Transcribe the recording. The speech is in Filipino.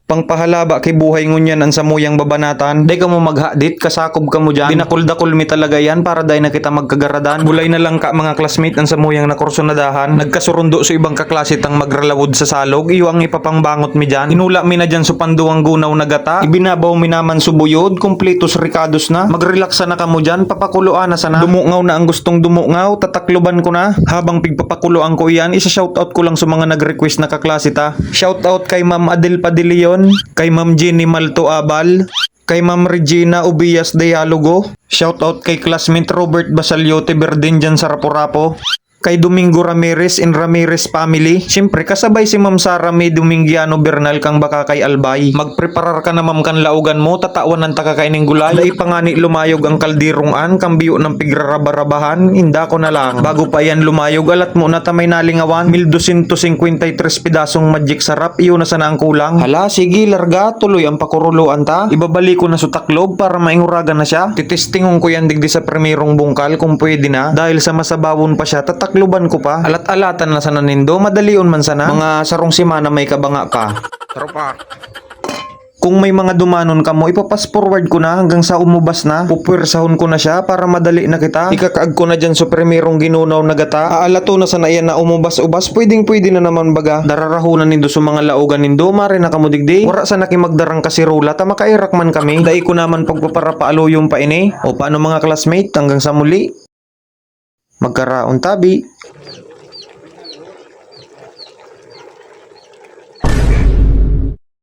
Pangpahalaba kay buhay ngunyan ang samuyang babanatan. Day ka mo maghadit, kasakob ka mo dyan. Dinakul-dakul mi talaga yan para day na kita magkagaradan. Bulay na lang ka mga classmate ang samuyang nakursunadahan. Nagkasurundo sa ibang kaklase tang magralawod sa salog. Iyo ang ipapangbangot mi dyan. Inula mi na dyan supanduang gunaw na gata. Ibinabaw mi naman subuyod. Kompletos ricados na. Magrelaksa na ka mo dyan. Papakuluan na sana. Dumungaw na ang gustong dumungaw. Tatakluban ko na. Habang pigpapakuluan ko yan, isa-shoutout ko lang sa mga nag-request na kaklase ta. Shoutout kay Ma'am Adel Padillion, kay Ma'am Jenny Malto Abal, kay Ma'am Regina Ubias Dialogo, shoutout kay classmate Robert Basaliote Berdin dyan sa Rapo-Rapo, kay Domingo Ramirez and Ramirez family. Siyempre, kasabay si Ma'am Sara May Domingiano Bernal kang baka kay Albay. Magpreparar ka na ma'am kan laugan mo, tatawan ng takakaining gulay. Dai pangani lumayog ang kaldirong an, kambiyo ng pigrarabarabahan, inda ko na lang. Bago pa yan lumayog, alat mo na tamay nalingawan, 1253 pedasong magic sarap, iyo na sana ang kulang. Hala, sige, larga, tuloy ang pakuruluan ta. Ibabalik ko na sa taklob para mainguragan na siya. Titistingong ko yan digdi sa primerong bungkal kung pwede na. Dahil sa masabawon pa siya, tatakluban ko pa. Alat-alatan na sana nindo, madalion man sana. Mga sarong simana may kabanga ka. Tropa. Kung may mga dumanon ka mo, ipapass forward ko na hanggang sa umubas na. Pupwersahon ko na siya para madali na kita. Ikakaag ko na dyan sa primerong ginunaw na gata. Aalato na sana yan na umubas-ubas. Pwedeng-pwede na naman baga. Dararahunan nindo sa mga laugan nindo. Mare na kamudigdi. Wara sa nakimagdarang kasirula. Ta makairak man kami. Dai ko naman pagpaparapaalo yung paine. O paano mga classmate? Hanggang sa muli. Magkaraon tabi.